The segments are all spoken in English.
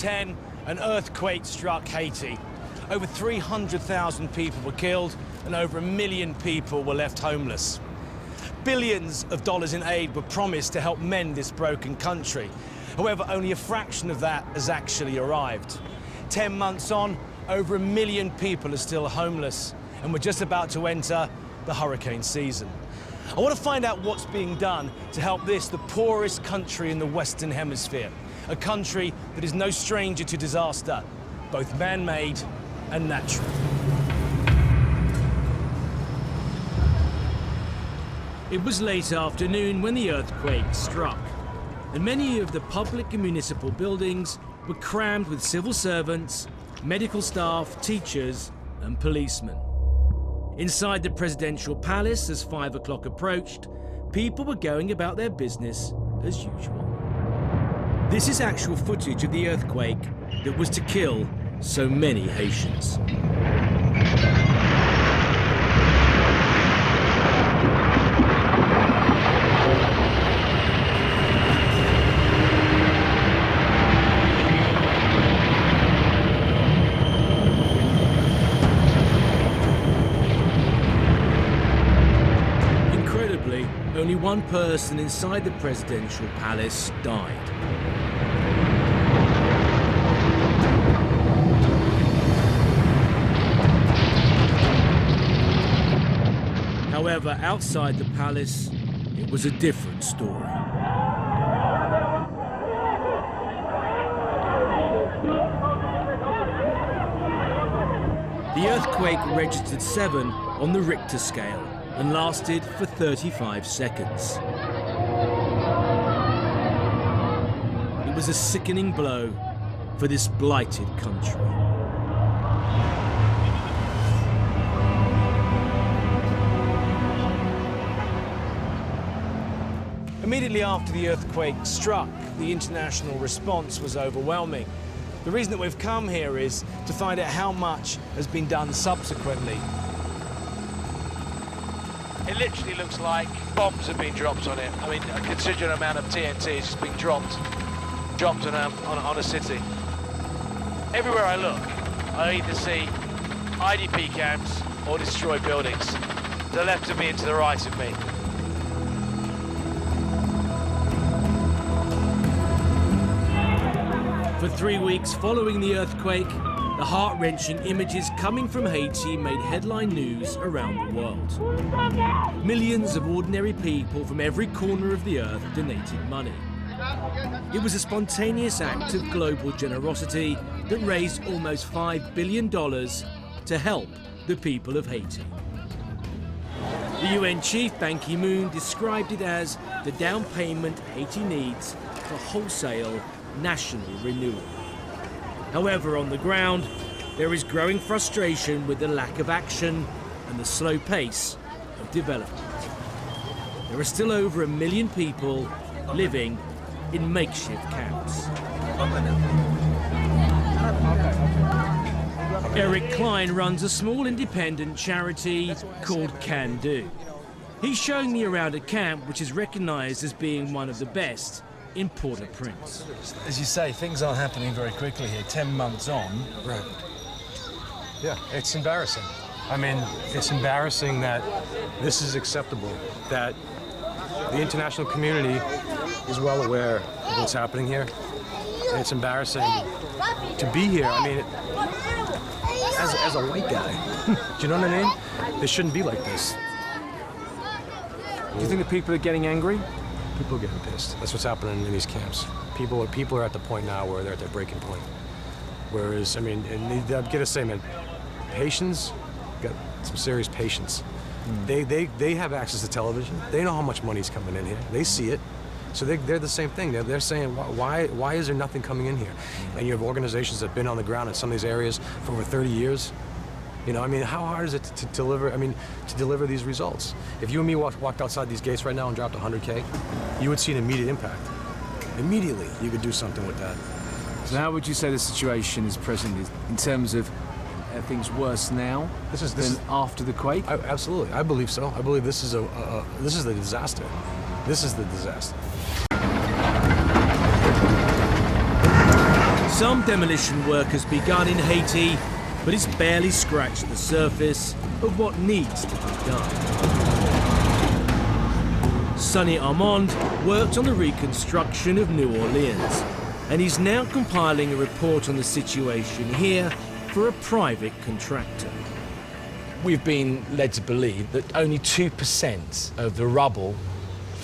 2010, an earthquake struck Haiti. Over 300,000 people were killed and over 1 million people were left homeless. Billions of dollars in aid were promised to help mend this broken country. However, only a fraction of that has actually arrived. 10 months on, over 1 million people are still homeless, and we're just about to enter the hurricane season. I want to find out what's being done to help this, the poorest country in the Western Hemisphere, a country that is no stranger to disaster, both man-made and natural. It was late afternoon when the earthquake struck, and many of the public and municipal buildings were crammed with civil servants, medical staff, teachers, and policemen. Inside the presidential palace, as 5 o'clock approached, people were going about their business as usual. This is actual footage of the earthquake that was to kill so many Haitians. Only one person inside the presidential palace died. However, outside the palace, it was a different story. The earthquake registered 7 on the Richter scale and lasted for 35 seconds. It was a sickening blow for this blighted country. Immediately after the earthquake struck, the international response was overwhelming. The reason that we've come here is to find out how much has been done subsequently. It literally looks like bombs have been dropped on it. I mean, a considerable amount of TNT has just been dropped on a city. Everywhere I look, I either see IDP camps or destroyed buildings. To the left of me and to the right of me. For 3 weeks following the earthquake, the heart-wrenching images coming from Haiti made headline news around the world. Millions of ordinary people from every corner of the earth donated money. It was a spontaneous act of global generosity that raised almost $5 billion to help the people of Haiti. The UN chief, Ban Ki-moon, described it as the down payment Haiti needs for wholesale national renewal. However, on the ground, there is growing frustration with the lack of action and the slow pace of development. There are still over 1 million people living in makeshift camps. Eric Klein runs a small independent charity called Can Do. He's showing me around a camp which is recognized as being one of the best in Port-au-Prince. As you say, things aren't happening very quickly here, 10 months on. Right. Yeah, it's embarrassing. I mean, it's embarrassing that this is acceptable, that the international community is well aware of what's happening here. And it's embarrassing to be here. I mean, as a white guy, do you know what I mean? It shouldn't be like this. Do you think the people are getting angry? People are getting pissed. That's what's happening in these camps. People are at the point now where they're at their breaking point. Whereas, I mean, and I've got to say, man, Haitians got some serious patience. They have access to television. They know how much money's coming in here. They see it. So they're the same thing. They're saying, why is there nothing coming in here? And you have organizations that have been on the ground in some of these areas for over 30 years. You know, I mean, how hard is it to deliver? I mean, to deliver these results? If you and me walked outside these gates right now and dropped 100K, you would see an immediate impact. Immediately, you could do something with that. So how would you say the situation is present in terms of things worse now than after the quake? Absolutely, I believe so. I believe this is the disaster. This is the disaster. Some demolition work has begun in Haiti, but it's barely scratched the surface of what needs to be done. Sonny Armand worked on the reconstruction of New Orleans, and he's now compiling a report on the situation here for a private contractor. We've been led to believe that only 2% of the rubble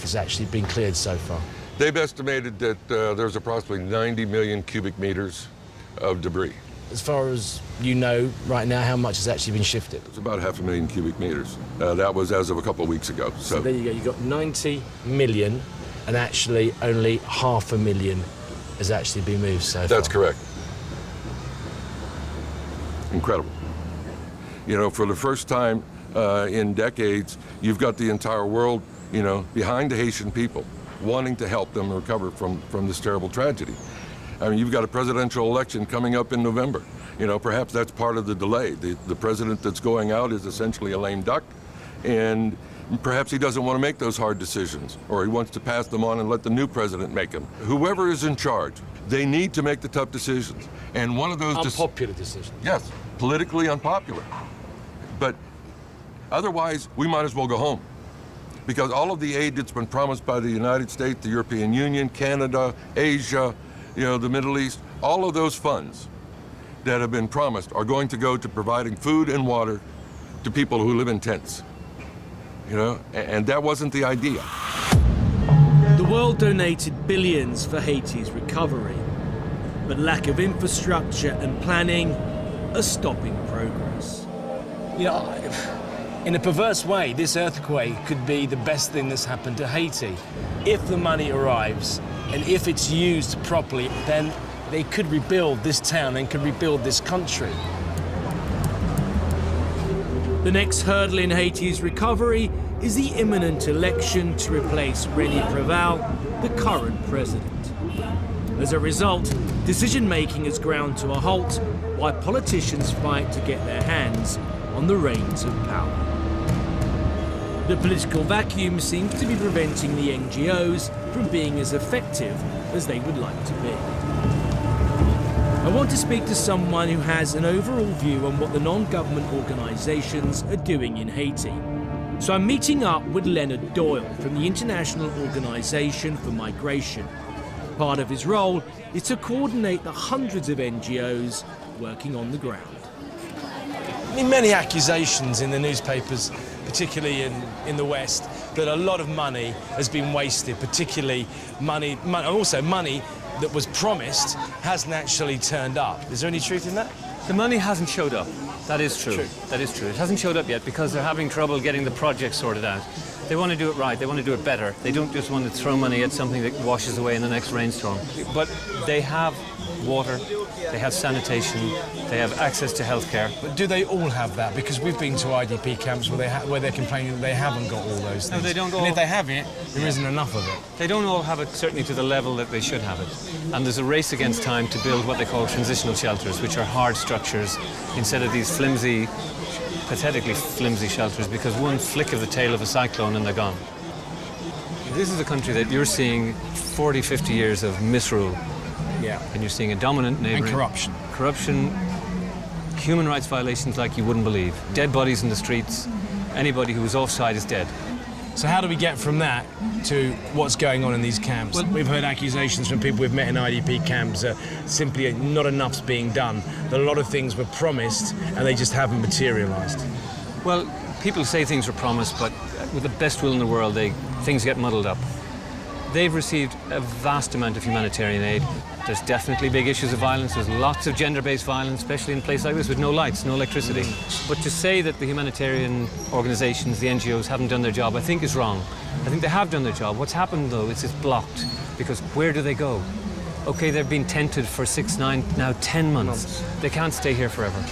has actually been cleared so far. They've estimated that there's approximately 90 million cubic meters of debris. As far as you know right now, how much has actually been shifted? It's about 500,000 cubic meters. That was as of a couple of weeks ago. So there you go, you've got 90 million, and actually only 500,000 has actually been moved so far. That's correct. Incredible. You know, for the first time in decades, you've got the entire world, you know, behind the Haitian people, wanting to help them recover from this terrible tragedy. I mean, you've got a presidential election coming up in November. You know, perhaps that's part of the delay. The president that's going out is essentially a lame duck, and perhaps he doesn't want to make those hard decisions, or he wants to pass them on and let the new president make them. Whoever is in charge, they need to make the tough decisions. And one of those unpopular decisions. Yes, politically unpopular. But otherwise, we might as well go home. Because all of the aid that's been promised by the United States, the European Union, Canada, Asia, you know, the Middle East, all of those funds that have been promised are going to go to providing food and water to people who live in tents. You know, and that wasn't the idea. The world donated billions for Haiti's recovery, but lack of infrastructure and planning are stopping progress. You know, in a perverse way, this earthquake could be the best thing that's happened to Haiti. If the money arrives, and if it's used properly, then they could rebuild this town and could rebuild this country. The next hurdle in Haiti's recovery is the imminent election to replace René Préval, the current president. As a result, decision-making has ground to a halt while politicians fight to get their hands on the reins of power. The political vacuum seems to be preventing the NGOs from being as effective as they would like to be. I want to speak to someone who has an overall view on what the non-government organisations are doing in Haiti. So I'm meeting up with Leonard Doyle from the International Organisation for Migration. Part of his role is to coordinate the hundreds of NGOs working on the ground. I mean, many accusations in the newspapers, particularly in the West, that a lot of money has been wasted, particularly money that was promised hasn't actually turned up. Is there any truth in that? The money hasn't showed up. That is true. That is true. It hasn't showed up yet because they're having trouble getting the project sorted out. They want to do it right. They want to do it better. They don't just want to throw money at something that washes away in the next rainstorm. But they have water, they have sanitation, they have access to healthcare. But do they all have that? Because we've been to IDP camps where they're complaining that they haven't got all those things. No, they don't all. And if they have it, there isn't enough of it. They don't all have it, certainly to the level that they should have it. And there's a race against time to build what they call transitional shelters, which are hard structures, instead of these flimsy, pathetically flimsy shelters, because one flick of the tail of a cyclone and they're gone. This is a country that you're seeing 40, 50 years of misrule. Yeah. And you're seeing a dominant neighbour. And corruption. Corruption, human rights violations like you wouldn't believe. Dead bodies in the streets. Anybody who was offside is dead. So how do we get from that to what's going on in these camps? Well, we've heard accusations from people we've met in IDP camps that simply not enough's being done. That a lot of things were promised and they just haven't materialised. Well, people say things were promised, but with the best will in the world, things get muddled up. They've received a vast amount of humanitarian aid. There's definitely big issues of violence. There's lots of gender-based violence, especially in a place like this with no lights, no electricity. But to say that the humanitarian organisations, the NGOs, haven't done their job, I think is wrong. I think they have done their job. What's happened, though, is it's blocked. Because where do they go? OK, they've been tented for 6, 9, now 10 months. They can't stay here forever.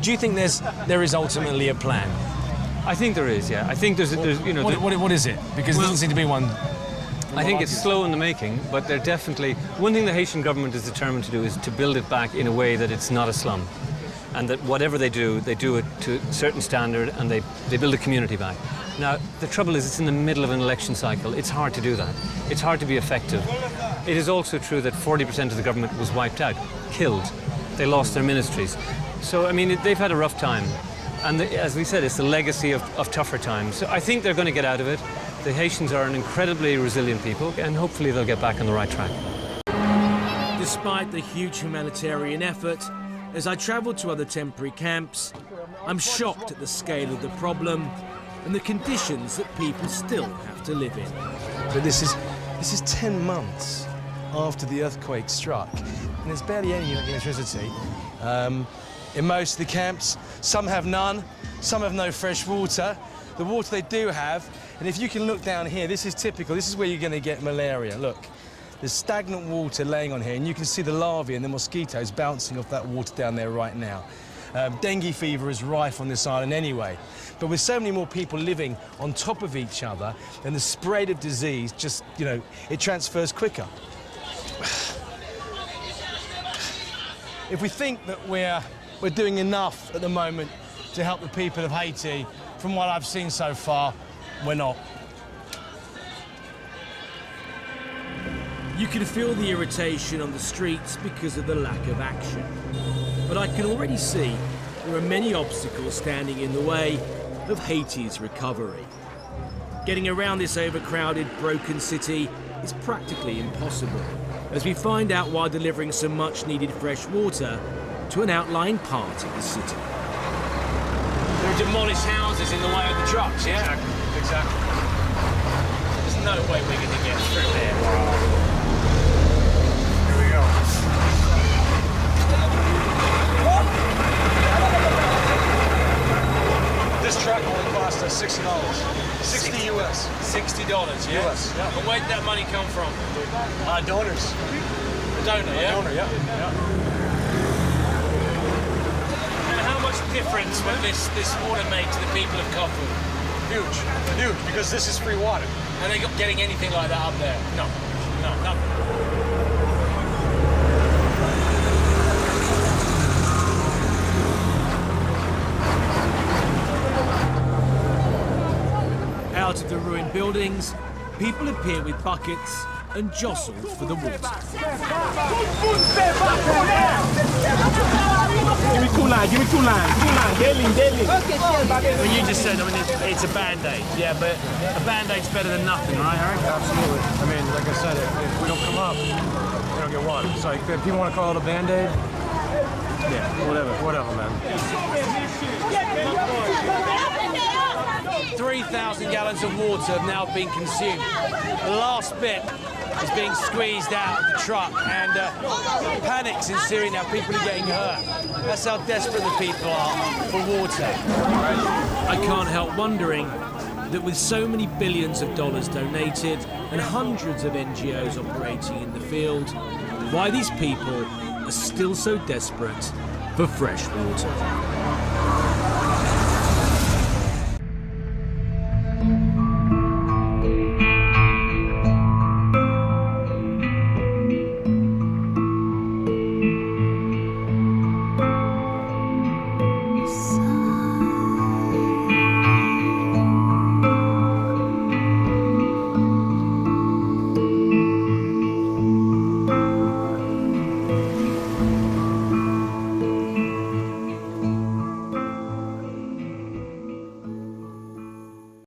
Do you think there is ultimately a plan? I think there is, yeah. I think there's you know... What is it? Because there doesn't seem to be one. I think it's slow in the making, but they're definitely... One thing the Haitian government is determined to do is to build it back in a way that it's not a slum. and that whatever they do it to a certain standard, and they build a community back. Now, the trouble is it's in the middle of an election cycle. It's hard to do that. It's hard to be effective. It is also true that 40% of the government was wiped out, killed. They lost their ministries. So, I mean, they've had a rough time. And as we said, it's the legacy of tougher times. So I think they're going to get out of it. The Haitians are an incredibly resilient people, and hopefully they'll get back on the right track. Despite the huge humanitarian effort, as I travel to other temporary camps, I'm shocked at the scale of the problem and the conditions that people still have to live in. But this is 10 months after the earthquake struck, and there's barely any electricity. In most of the camps, some have none, some have no fresh water. The water they do have, and if you can look down here, this is typical. This is where you're going to get malaria. Look, there's stagnant water laying on here, and you can see the larvae and the mosquitoes bouncing off that water down there right now. Dengue fever is rife on this island anyway. But with so many more people living on top of each other, then the spread of disease just, you know, it transfers quicker. If we think that we're doing enough at the moment to help the people of Haiti, from what I've seen so far, we're not. You can feel the irritation on the streets because of the lack of action. But I can already see there are many obstacles standing in the way of Haiti's recovery. Getting around this overcrowded, broken city is practically impossible, as we find out why delivering some much-needed fresh water to an outlying part of the city. There are demolished houses in the way of the trucks, yeah? Exactly. There's no way we're going to get through there. Here we go. This truck only cost us $60. 60 US. $60, yeah? US, yeah. And where did that money come from? Donors. A donor, yeah? Donor, yeah. And how much difference will this water make to the people of Kofu? Huge, because this is free water. Are they getting anything like that up there? No, nothing. Out of the ruined buildings, people appear with buckets and jostle for the water. Give me two lines, daily. When you just said, I mean, it's a Band-Aid, yeah, but a Band-Aid's better than nothing, right, Harry? Absolutely. I mean, like I said, if we don't come up, we don't get water. So if people want to call it a Band-Aid, yeah, whatever, man. 3,000 gallons of water have now been consumed. The last bit is being squeezed out of the truck, and panic's ensuing now. People are getting hurt. That's how desperate the people are for water. I can't help wondering that with so many billions of dollars donated and hundreds of NGOs operating in the field, why these people are still so desperate for fresh water.